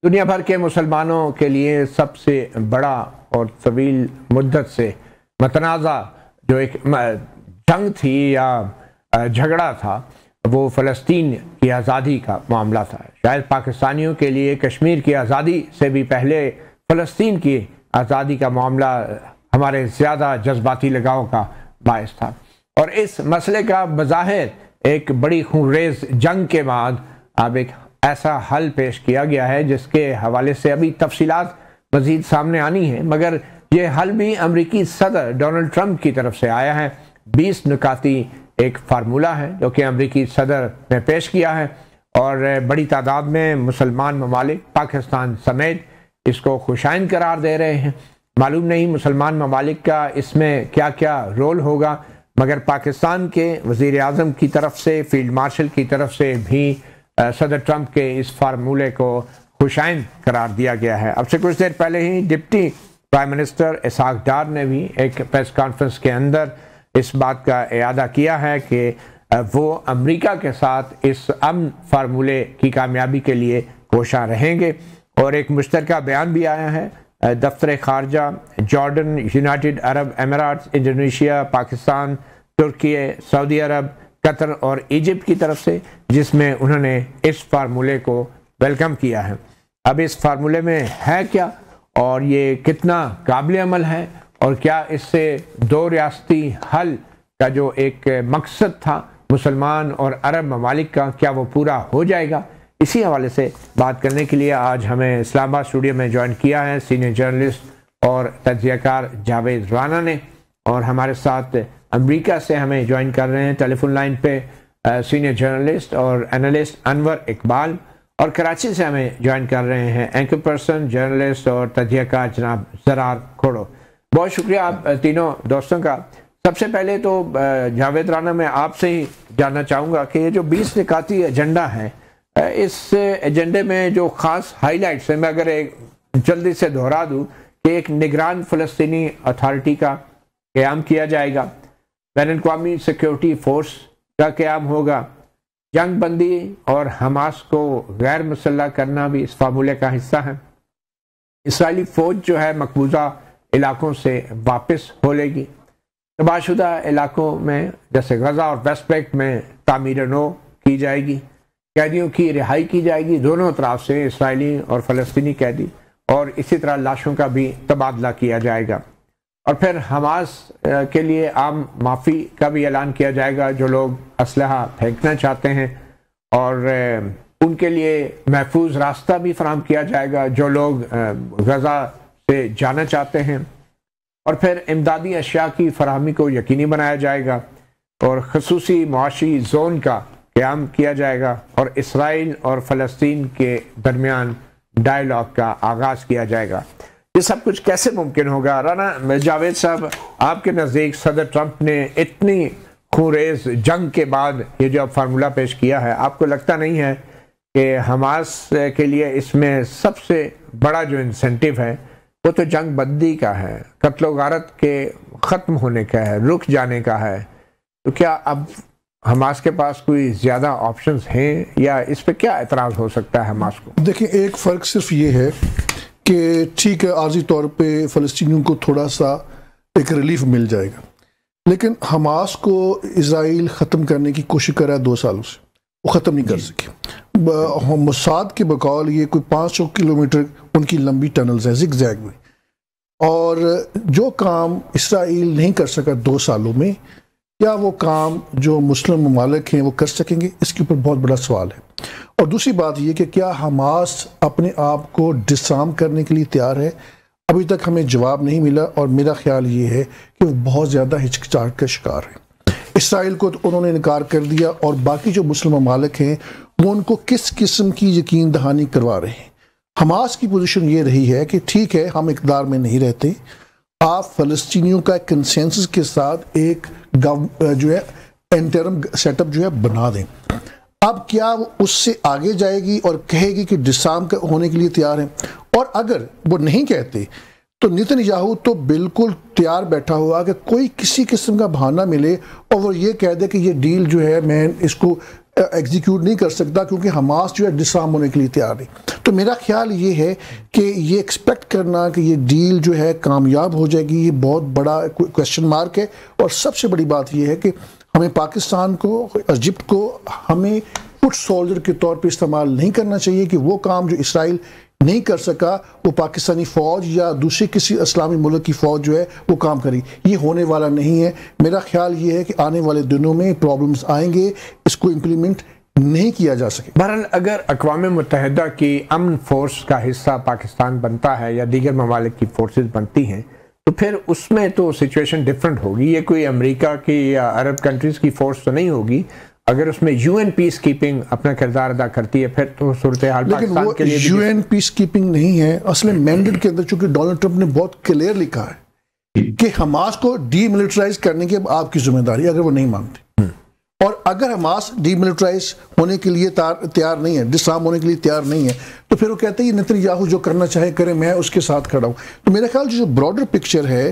دنیا بھر کے مسلمانوں کے لیے سب سے بڑا اور طویل مدت سے متنازع جو ایک جنگ تھی یا جھگڑا تھا وہ فلسطین کی آزادی کا معاملہ تھا۔ شاید پاکستانیوں کے لیے کشمیر کی آزادی سے بھی پہلے فلسطین کی آزادی کا معاملہ ہمارے زیادہ جذباتی لگاؤ کا باعث تھا، اور اس مسئلے کا بظاہر ایک بڑی خونریز جنگ کے بعد اب ایک ایسا حل پیش کیا گیا ہے جس کے حوالے سے ابھی تفصیلات مزید سامنے آنی ہیں، مگر یہ حل بھی امریکی صدر ڈونلڈ ٹرمپ کی طرف سے آیا ہے۔ 20 نکاتی ایک فارمولہ ہے جو کہ امریکی صدر نے پیش کیا ہے، اور بڑی تعداد میں مسلمان ممالک پاکستان سمیت اس کو خوشائن قرار دے رہے ہیں۔ معلوم نہیں مسلمان ممالک کا اس میں کیا کیا رول ہوگا، مگر پاکستان کے وزیر اعظم کی طرف سے، فیلڈ مارشل کی طرف سے بھی صدر ٹرمپ کے اس فارمولے کو خوشائن قرار دیا گیا ہے۔ اب سے کچھ دیر پہلے ہی deputy prime minister Ishaq Dar نے بھی ایک پریس کانفرنس کے اندر اس بات کا اعادہ کیا ہے کہ وہ امریکہ کے ساتھ اس امن فارمولے کی کامیابی کے لیے کوشاں رہیں گے، اور ایک مشترکہ بیان بھی آیا ہے دفتر خارجہ جارڈن، یونائٹڈ عرب امارات، انڈونیشیا، پاکستان، ترکی، سعودی عرب، قطر اور ایجپٹ کی طرف سے، جس میں انہوں نے اس فارمولے کو ویلکم کیا ہے۔ اب اس فارمولے میں ہے کیا، اور یہ کتنا قابل عمل ہے، اور کیا اس سے دو ریاستی حل کا جو ایک مقصد تھا مسلمان اور عرب ممالک کا، کیا وہ پورا ہو جائے گا؟ اسی حوالے سے بات کرنے کے لیے آج ہمیں اسلام آباد اسٹوڈیو میں جوائن کیا ہے سینئر جرنلسٹ اور تجزیہ کار جاوید رانا نے، اور ہمارے ساتھ امریکہ سے ہمیں جوائن کر رہے ہیں ٹیلی فون لائن پہ سینئر جرنلسٹ اور انالسٹ انور اقبال، اور کراچی سے ہمیں جوائن کر رہے ہیں اینکر پرسن، جرنلسٹ اور تجزیہ کار جناب زرار کھوڑو۔ بہت شکریہ آپ تینوں دوستوں کا۔ سب سے پہلے تو جاوید رانا میں آپ سے ہی جاننا چاہوں گا کہ یہ جو 20 نکاتی ایجنڈا ہے، اس ایجنڈے میں جو خاص ہائی لائٹس ہیں، میں اگر ایک جلدی سے دہرا دوں کہ ایک نگران فلسطینی اتھارٹی کا قیام کیا جائے گا، بین الاقوامی سیکیورٹی فورس کا قیام ہوگا، جنگ بندی اور حماس کو غیر مسلح کرنا بھی اس فارمولے کا حصہ ہے، اسرائیلی فوج جو ہے مقبوضہ علاقوں سے واپس ہو لے گی، تباہ شدہ علاقوں میں جیسے غزہ اور ویسٹ بینک میں تعمیر نو کی جائے گی، قیدیوں کی رہائی کی جائے گی دونوں طرف سے، اسرائیلی اور فلسطینی قیدی، اور اسی طرح لاشوں کا بھی تبادلہ کیا جائے گا، اور پھر حماس کے لیے عام معافی کا بھی اعلان کیا جائے گا جو لوگ اسلحہ پھینکنا چاہتے ہیں، اور ان کے لیے محفوظ راستہ بھی فراہم کیا جائے گا جو لوگ غزہ سے جانا چاہتے ہیں، اور پھر امدادی اشیاء کی فراہمی کو یقینی بنایا جائے گا، اور خصوصی معاشی زون کا قیام کیا جائے گا، اور اسرائیل اور فلسطین کے درمیان ڈائیلاگ کا آغاز کیا جائے گا۔ یہ سب کچھ کیسے ممکن ہوگا؟ رانا جاوید صاحب، آپ کے نزدیک صدر ٹرمپ نے اتنی خونریز جنگ کے بعد یہ جو فارمولہ پیش کیا ہے، آپ کو لگتا نہیں ہے کہ حماس کے لیے اس میں سب سے بڑا جو انسینٹیو ہے وہ تو جنگ بندی کا ہے، قتل و غارت کے ختم ہونے کا ہے، رک جانے کا ہے، تو کیا اب حماس کے پاس کوئی زیادہ آپشنز ہیں، یا اس پہ کیا اعتراض ہو سکتا ہے حماس کو؟ دیکھیں، ایک فرق صرف یہ ہے کہ ٹھیک ہے عارضی طور پہ فلسطینیوں کو تھوڑا سا ایک ریلیف مل جائے گا، لیکن حماس کو اسرائیل ختم کرنے کی کوشش کر رہا ہے 2 سالوں سے، وہ ختم نہیں کر سکے۔ موساد کے بقول یہ کوئی 500 کلومیٹر ان کی لمبی ٹنلز ہیں زگ زیگ میں، اور جو کام اسرائیل نہیں کر سکا 2 سالوں میں، کیا وہ کام جو مسلم ممالک ہیں وہ کر سکیں گے؟ اس کے اوپر بہت بڑا سوال ہے۔ اور دوسری بات یہ کہ کیا حماس اپنے آپ کو ڈسارم کرنے کے لیے تیار ہے؟ ابھی تک ہمیں جواب نہیں ملا، اور میرا خیال یہ ہے کہ وہ بہت زیادہ ہچکچاہٹ کا شکار ہے۔ اسرائیل کو تو انہوں نے انکار کر دیا، اور باقی جو مسلم ممالک ہیں وہ ان کو کس قسم کی یقین دہانی کروا رہے ہیں۔ حماس کی پوزیشن یہ رہی ہے کہ ٹھیک ہے ہم اقتدار میں نہیں رہتے، آپ فلسطینیوں کا ایک کنسنسس کے ساتھ ایک جو ہے انٹرم سیٹ اپ جو ہے بنا دیں۔ اب کیا وہ اس سے آگے جائے گی اور کہے گی کہ ڈسارم ہونے کے لیے تیار ہیں؟ اور اگر وہ نہیں کہتے تو نیتن یاہو تو بالکل تیار بیٹھا ہوا کہ کوئی کسی قسم کا بہانہ ملے اور وہ یہ کہہ دے کہ یہ ڈیل جو ہے میں اس کو ایگزیکیوٹ نہیں کر سکتا کیونکہ حماس جو ہے ڈسارم ہونے کے لیے تیار نہیں. تو میرا خیال یہ ہے کہ یہ ایکسپیکٹ کرنا کہ یہ ڈیل جو ہے کامیاب ہو جائے گی، یہ بہت بڑا کویسچن مارک ہے. اور سب سے بڑی بات یہ ہے کہ ہمیں پاکستان کو، ایجپٹ کو ہمیں فٹ سولجر کے طور پہ استعمال نہیں کرنا چاہیے کہ وہ کام جو اسرائیل نہیں کر سکا وہ پاکستانی فوج یا دوسرے کسی اسلامی ملک کی فوج جو ہے وہ کام کری. یہ ہونے والا نہیں ہے. میرا خیال یہ ہے کہ آنے والے دنوں میں پرابلمز آئیں گے، اس کو امپلیمنٹ نہیں کیا جا سکے. بہرحال اگر اقوام متحدہ کی امن فورس کا حصہ پاکستان بنتا ہے یا دیگر ممالک کی فورسز بنتی ہیں تو پھر اس میں تو سچویشن ڈیفرنٹ ہوگی. یہ کوئی امریکہ کی یا عرب کنٹریز کی فورس تو نہیں ہوگی. اگر اس میں یو این پیس کیپنگ اپنا کردار ادا کرتی ہے پھر تو صورتحال پاکستان کے لیے یو این پیس کیپنگ نہیں ہے. اصل مینڈیٹ کے اندر چونکہ ڈونلڈ ٹرمپ نے بہت کلیئر لکھا ہے کہ حماس کو ڈی ملٹرائز کرنے کی آپ کی ذمہ داری اگر وہ نہیں مانتے، اور اگر حماس ڈی ملٹرائز ہونے کے لیے تیار نہیں ہے، ڈسارم ہونے کے لیے تیار نہیں ہے، تو پھر وہ کہتے ہیں نتن یاہو جو کرنا چاہے کرے، میں اس کے ساتھ کھڑا ہوں. تو میرا خیال جو براڈر پکچر ہے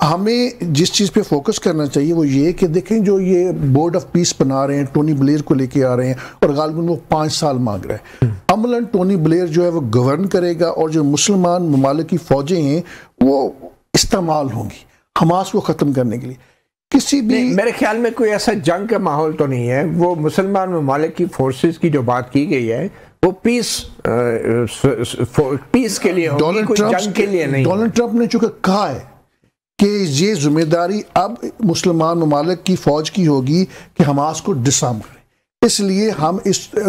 ہمیں جس چیز پہ فوکس کرنا چاہیے وہ یہ کہ دیکھیں جو یہ بورڈ آف پیس بنا رہے ہیں، ٹونی بلیئر کو لے کے آ رہے ہیں اور غالباً وہ 5 سال مانگ رہے ہیں. عملاً ٹونی بلیئر جو ہے وہ گورن کرے گا اور جو مسلمان ممالک کی فوجیں ہیں وہ استعمال ہوں گی حماس کو ختم کرنے کے لیے. کسی بھی میرے خیال میں کوئی ایسا جنگ کا ماحول تو نہیں ہے. وہ مسلمان ممالک کی فورسز کی جو بات کی گئی ہے وہ پیس کے لیے ہوگی، کوئی جنگ کے لیے نہیں. ڈونلڈ ٹرمپ نے چونکہ کہا ہے کہ یہ ذمہ داری اب مسلمان ممالک کی فوج کی ہوگی کہ حماس کو ڈسارم کرے. اس لیے ہم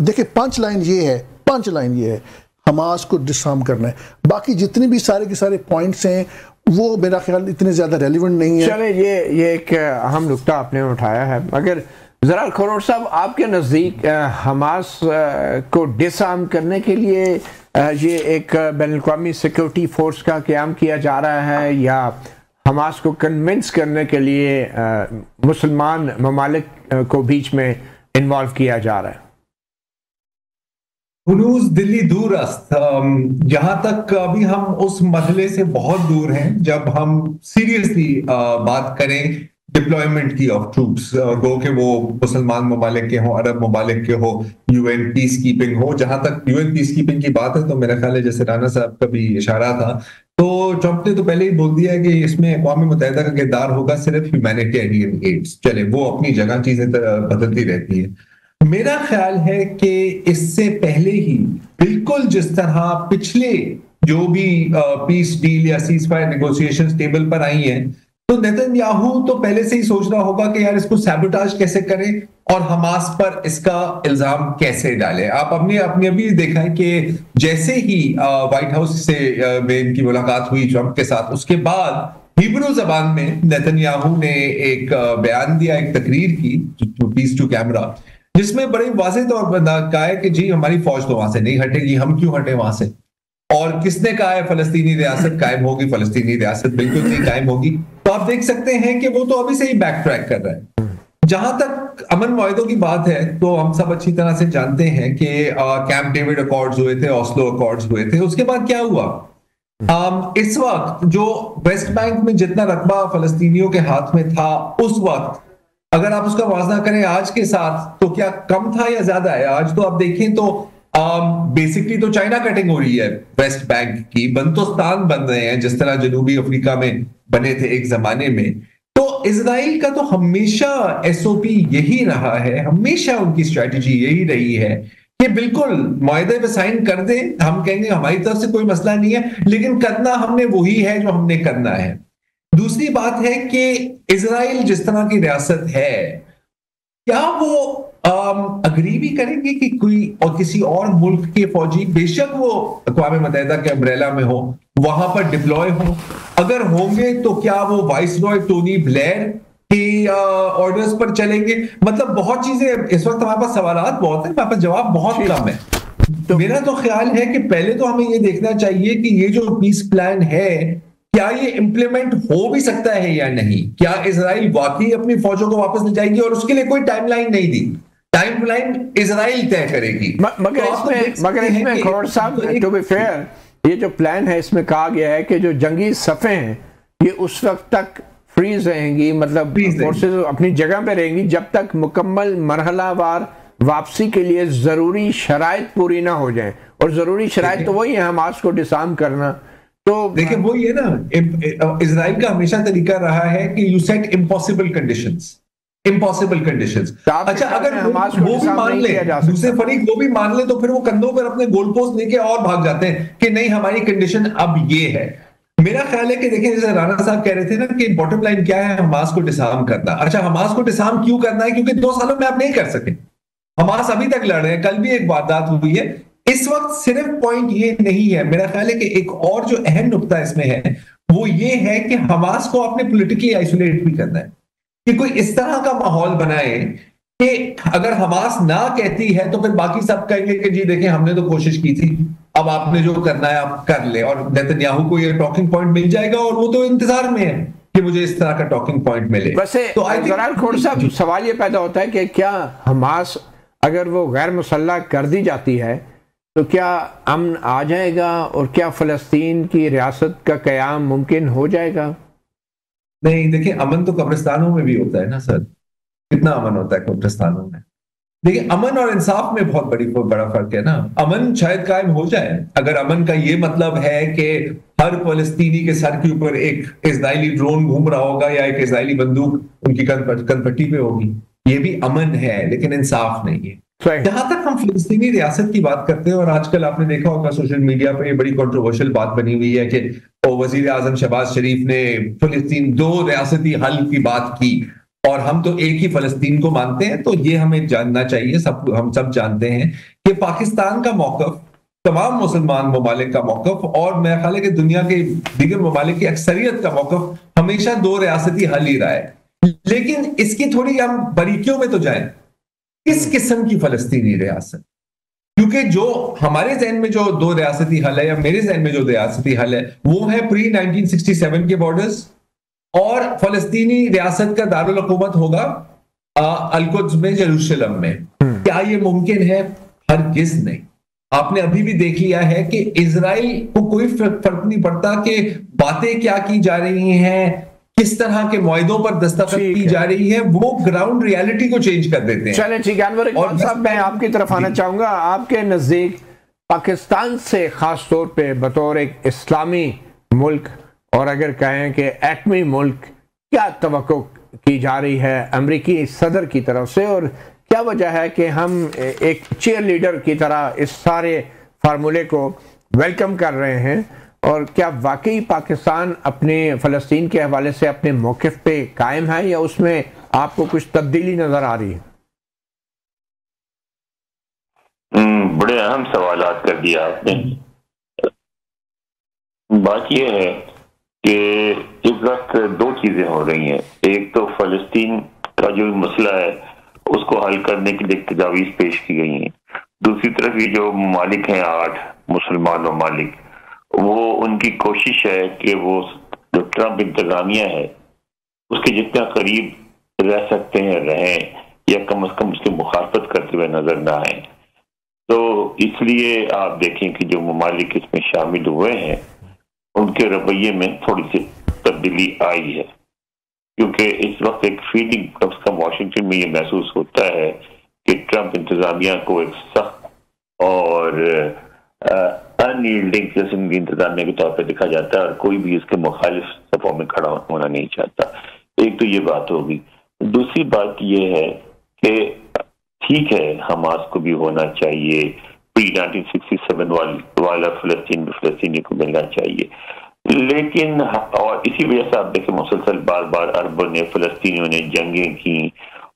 دیکھیں پنچ لائن یہ ہے حماس کو ڈسارم کرنا ہے. باقی جتنے بھی سارے کے سارے پوائنٹس ہیں وہ میرا خیال اتنے زیادہ ریلیونٹ نہیں ہے. چلیں یہ ایک اہم نقطہ آپ نے اٹھایا ہے. اگر ذرا کھروڑ صاحب آپ کے نزدیک حماس کو ڈسارم کرنے کے لیے یہ ایک بین الاقوامی سیکورٹی فورس کا قیام کیا جا رہا ہے یا حماس کو کنونس کرنے کے لیے مسلمان ممالک کو بیچ میں انوالو کیا جا رہا ہے؟ ہنوز دلی دور است. جہاں تک ابھی ہم اس مرحلے سے بہت دور ہیں جب ہم سیریسلی بات کریں ڈپلائمنٹ کی آف ٹروپس، گو کہ وہ مسلمان ممالک کے ہوں، عرب ممالک کے ہو، یو این پیس کیپنگ ہو. جہاں تک یو این پیس کیپنگ کی بات ہے تو میرا خیال ہے جیسے رانا صاحب کا بھی اشارہ تھا تو ٹرمپ نے تو پہلے ہی بول دیا ہے کہ اس میں اقوام متحدہ کا کردار ہوگا صرف ہیومینیٹیرین ایڈز. چلے وہ اپنی جگہ چیزیں بدلتی رہتی ہیں. میرا خیال ہے کہ اس سے پہلے ہی بالکل جس طرح پچھلے جو بھی پیس ڈیل یا سیز فائر نیگوسیشنز ٹیبل پر آئی ہیں تو نیتن یاہو تو پہلے سے ہی سوچ رہا ہوگا کہ یار اس کو سیبوٹاج کیسے کریں اور حماس پر اس کا الزام کیسے ڈالیں. آپ اپنی ابھی دیکھا ہے کہ جیسے ہی وائٹ ہاؤس سے میں ان کی ملاقات ہوئی ٹرمپ کے ساتھ، اس کے بعد ہیبرو زبان میں نیتن یاہو نے ایک بیان دیا، ایک تقریر کی پیس ٹو کیمرا، جس میں بڑے واضح طور پر کہا ہے کہ جی ہماری فوج تو وہاں سے نہیں ہٹے گی، ہم کیوں ہٹے وہاں سے. اور کس نے کہا ہے فلسطینی ریاست قائم ہوگی؟ فلسطینی ریاست بالکل نہیں قائم ہوگی. تو آپ دیکھ سکتے ہیں کہ وہ تو ابھی سے ہی بیک ٹریک کر رہا ہے. جہاں تک امن معاہدوں کی بات ہے تو ہم سب اچھی طرح سے جانتے ہیں کہ کیمپ ڈیوڈ اکارڈز ہوئے تھے، اوسلو اکارڈز ہوئے تھے. اس کے بعد کیا ہوا؟ اس وقت جو ویسٹ بینک میں جتنا رقبہ فلسطینیوں کے ہاتھ میں تھا اس وقت اگر آپ اس کا موازنہ کریں آج کے ساتھ تو کیا کم تھا یا زیادہ ہے؟ آج تو آپ دیکھیں تو بیسکلی تو چائنا کٹنگ ہو رہی ہے ویسٹ بینک کی، بندوستان بن رہے ہیں جس طرح جنوبی افریقہ میں بنے تھے ایک زمانے میں. تو اسرائیل کا تو ہمیشہ ایس او پی یہی رہا ہے، ہمیشہ ان کی اسٹریٹجی یہی رہی ہے کہ بالکل معاہدے پہ سائن کر دیں، ہم کہیں گے ہماری طرف سے کوئی مسئلہ نہیں ہے، لیکن کرنا ہم نے وہی ہے جو ہم نے کرنا ہے. دوسری بات ہے کہ اسرائیل جس طرح کی ریاست ہے کیا وہ اگری بھی کریں گے کہ کوئی اور کسی اور ملک کے فوجی، بے شک وہ اقوام متحدہ کے امبریلا میں ہو، وہاں پر ڈپلوائے ہوں؟ اگر ہوں گے تو کیا وہ وائس رائے ٹونی بلیئر کے آرڈرز پر چلیں گے؟ مطلب بہت چیزیں اس وقت ہمارے پاس سوالات بہت ہیں، ہمارے پاس جواب بہت کم ہے. میرا تو خیال ہے کہ پہلے تو ہمیں یہ دیکھنا چاہیے کہ یہ جو پیس پلان ہے کیا یہ امپلیمنٹ ہو بھی سکتا ہے یا نہیں. کیا اسرائیل واقعی اپنی فوجوں کو واپس لے جائے گی؟ اور اس کے لیے کوئی ٹائم لائن نہیں دی، ٹائم لائن اسرائیل طے کرے گی. مگر اس میں کھروڑ صاحب ٹو بی فیئر یہ جو پلان ہے اس میں کہا گیا ہے کہ جو جنگی صفیں ہیں یہ اس وقت تک فریز رہیں گی، مطلب فورسز اپنی جگہ پہ رہیں گی جب تک مکمل مرحلہ وار واپسی کے لیے ضروری شرائط پوری نہ ہو جائیں، اور ضروری شرائط تو وہی ہے حماس کو ڈسارم کرنا. تو دیکھیں وہی ہے نا، اسرائیل کا ہمیشہ طریقہ رہا ہے کہ یو سیٹ امپاسبل کنڈیشنز. اچھا اگر وہ بھی مان لیں، دوسرے فریق وہ بھی مان لیں، تو پھر وہ کندھوں پر اپنے گول پوسٹ لے کے اور بھاگ جاتے ہیں کہ نہیں ہماری کنڈیشن اب یہ ہے. میرا خیال ہے کہ دیکھیں جیسے رانا صاحب کہہ رہے تھے نا کہ باٹم لائن کیا ہے، حماس کو ڈسارم کرنا. اچھا حماس کو ڈسارم کیوں کرنا ہے؟ کیونکہ 2 سالوں میں آپ نہیں کر سکے. حماس ابھی تک لڑ رہے ہیں، کل بھی ایک واردات ہوئی ہے. اس وقت صرف پوائنٹ یہ نہیں ہے، میرا خیال ہے کہ ایک اور جو اہم نقطہ اس میں ہے وہ یہ ہے کہ حماس کو اپنے پولیٹیکلی آئسولیٹ بھی کرنا ہے، کہ کوئی اس طرح کا ماحول بنائے کہ اگر حماس نہ کہتی ہے تو پھر باقی سب کہیں گے کہ جی دیکھیں ہم نے تو کوشش کی تھی، اب آپ نے جو کرنا ہے آپ کر لیں. اور نیتنیاہو کو یہ ٹاکنگ پوائنٹ مل جائے گا اور وہ تو انتظار میں ہے کہ مجھے اس طرح کا ٹاکنگ پوائنٹ ملے. ویسے ذرا کھوڑ صاحب سوال یہ پیدا ہوتا ہے کہ کیا حماس اگر وہ غیر مسلح کر دی جاتی ہے تو کیا امن آ جائے گا، اور کیا فلسطین کی ریاست کا قیام ممکن ہو جائے گا؟ نہیں دیکھیں، امن تو قبرستانوں میں بھی ہوتا ہے نا سر. کتنا امن ہوتا ہے قبرستانوں میں؟ دیکھیں امن اور انصاف میں بہت بڑا فرق ہے نا. امن شاید قائم ہو جائے اگر امن کا یہ مطلب ہے کہ ہر فلسطینی کے سر کے اوپر ایک اسرائیلی ڈرون گھوم رہا ہوگا یا ایک اسرائیلی بندوق ان کی کن پٹی پہ ہوگی. یہ بھی امن ہے لیکن انصاف نہیں ہے. جہاں تک ہم فلسطینی ریاست کی بات کرتے ہیں، اور آج کل آپ نے دیکھا ہوگا سوشل میڈیا پہ یہ بڑی کنٹروورشل بات بنی ہوئی ہے کہ وزیر اعظم شہباز شریف نے فلسطین 2 ریاستی حل کی بات کی اور ہم تو ایک ہی فلسطین کو مانتے ہیں. تو یہ ہمیں جاننا چاہیے، ہم سب جانتے ہیں کہ پاکستان کا موقف، تمام مسلمان ممالک کا موقف، اور میرا خیال ہے کہ دنیا کے دیگر ممالک کی اکثریت کا موقف ہمیشہ 2 ریاستی حل ہی رہا ہے. لیکن اس کی تھوڑی ہم باریکیوں میں تو جائیں. کس قسم کی فلسطینی ریاست؟ کیونکہ جو ہمارے ذہن میں جو 2 ریاستی حل ہے، یا میرے ذہن میں جو ریاستی حل ہے، وہ ہے پری 1967 کے بارڈرز، اور فلسطینی ریاست کا دارالحکومت ہوگا القدس میں، یروشلم میں. کیا یہ ممکن ہے؟ ہرگز نہیں. آپ نے ابھی بھی دیکھ لیا ہے کہ اسرائیل کو کوئی فرق نہیں پڑتا کہ باتیں کیا کی جا رہی ہیں، کس طرح کے معاہدوں پر دستخط کی جا رہی ہے، وہ گراؤنڈ ریالٹی کو چینج کر دیتے ہیں. چلیں ٹھیک ہے انور اقبال صاحب، میں آپ کی طرف آنا چاہوں گا. آپ کے نزدیک پاکستان سے خاص طور پہ بطور ایک اسلامی ملک، اور اگر کہیں کہ ایٹمی ملک، کیا توقع کی جا رہی ہے امریکی صدر کی طرف سے، اور کیا وجہ ہے کہ ہم ایک چیئر لیڈر کی طرح اس سارے فارمولے کو ویلکم کر رہے ہیں؟ اور کیا واقعی پاکستان اپنے فلسطین کے حوالے سے اپنے موقف پہ قائم ہے، یا اس میں آپ کو کچھ تبدیلی نظر آ رہی ہے؟ بڑے اہم سوالات کر دیا آپ نے. بات یہ ہے کہ اس وقت 2 چیزیں ہو رہی ہیں. ایک تو فلسطین کا جو مسئلہ ہے اس کو حل کرنے کے لیے تجاویز پیش کی گئی ہیں. دوسری طرف یہ جو ممالک ہیں 8 مسلمان ممالک، وہ ان کی کوشش ہے کہ وہ جو ٹرمپ انتظامیہ ہے اس کے جتنا قریب رہ سکتے ہیں رہیں، یا کم از کم اس کی مخالفت کرتے ہوئے نظر نہ آئیں. تو اس لیے آپ دیکھیں کہ جو ممالک اس میں شامل ہوئے ہیں ان کے رویے میں تھوڑی سی تبدیلی آئی ہے، کیونکہ اس وقت ایک فیلنگ کم از کم واشنگٹن میں یہ محسوس ہوتا ہے کہ ٹرمپ انتظامیہ کو ایک سخت اور انیلڈنگ قسم کی انتظامیہ کے طور پہ دیکھا جاتا ہے، اور کوئی بھی اس کے مخالف صفوں میں کھڑا ہونا نہیں چاہتا. ایک تو یہ بات ہوگی. دوسری بات یہ ہے کہ ٹھیک ہے حماس کو بھی ہونا چاہیے، پری 1967 والا فلسطینی کو ملنا چاہیے، لیکن اور اسی وجہ سے آپ دیکھیں مسلسل بار بار عربوں نے، فلسطینیوں نے جنگیں کی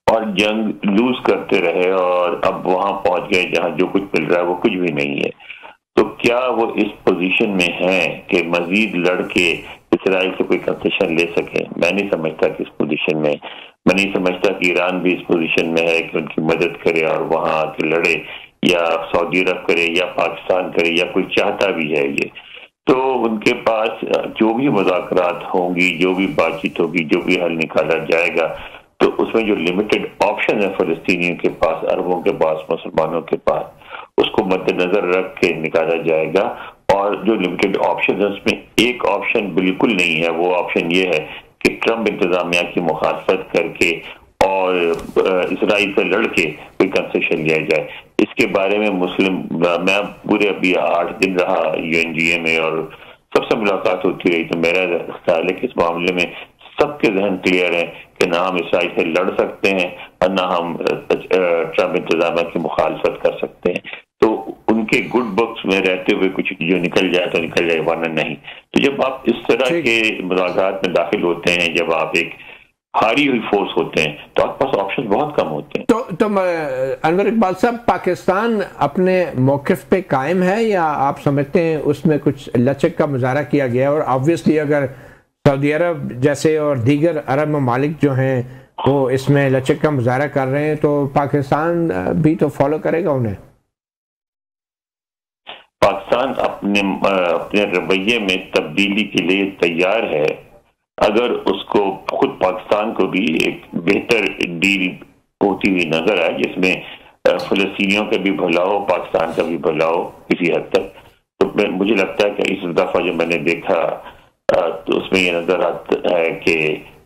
اور جنگ لوز کرتے رہے، اور اب وہاں پہنچ گئے جہاں جو کچھ مل رہا ہے وہ کچھ بھی نہیں ہے. تو کیا وہ اس پوزیشن میں ہیں کہ مزید لڑ کے اسرائیل سے کوئی کنسیشن لے سکیں؟ میں نہیں سمجھتا کہ اس پوزیشن میں، میں نہیں سمجھتا کہ ایران بھی اس پوزیشن میں ہے کہ ان کی مدد کرے اور وہاں آ کے لڑے، یا سعودی عرب کرے یا پاکستان کرے یا کوئی چاہتا بھی ہے یہ. تو ان کے پاس جو بھی مذاکرات ہوں گی، جو بھی بات چیت ہوگی، جو بھی حل نکالا جائے گا، تو اس میں جو لمیٹڈ آپشن ہے فلسطینیوں کے پاس، عربوں کے پاس، مسلمانوں کے پاس، اس کو مد نظر رکھ کے نکالا جائے گا. اور جو لمیٹڈ آپشن ہے اس میں ایک آپشن بالکل نہیں ہے، وہ آپشن یہ ہے کہ ٹرمپ انتظامیہ کی مخالفت کر کے اور اسرائیل سے لڑ کے کوئی کنسیشن لیا جائے. اس کے بارے میں میں پورے ابھی 8 دن رہا UNGA میں اور سب سے ملاقات ہوتی رہی, تو میرا خیال ہے کہ اس معاملے میں سب کے ذہن کلیئر ہیں کہ نہ ہم اسرائیل سے لڑ سکتے ہیں اور نہ ہم ٹرمپ انتظامیہ کی مخالفت کر سکتے ہیں. تو ان کے گڈ بکس میں رہتے ہوئے کچھ جو نکل جائے تو نکل جائے, ورنہ نہیں. تو جب آپ اس طرح کے مذاکرات میں داخل ہوتے ہیں, جب آپ ایک ہاری ہوئی فورس ہوتے ہیں, تو آپ کے پاس آپشن بہت کم ہوتے ہیں. تو انور اقبال صاحب, پاکستان اپنے موقف پہ قائم ہے یا آپ سمجھتے ہیں اس میں کچھ لچک کا مظاہرہ کیا گیا؟ اور آبویسلی اگر سعودی عرب جیسے اور دیگر عرب ممالک جو ہیں وہ اس میں لچک کا مظاہرہ کر رہے ہیں, تو پاکستان بھی تو فالو کرے گا انہیں. پاکستان اپنے رویے میں تبدیلی کے لیے تیار ہے اگر اس کو خود پاکستان کو بھی ایک بہتر ڈیل ہوتی ہوئی نظر آئے جس میں فلسطینیوں کا بھی بھلا ہو, پاکستان کا بھی بھلا ہو کسی حد تک. تو مجھے لگتا ہے کہ اس دفعہ جو میں نے دیکھا تو اس میں یہ نظر آتا ہے کہ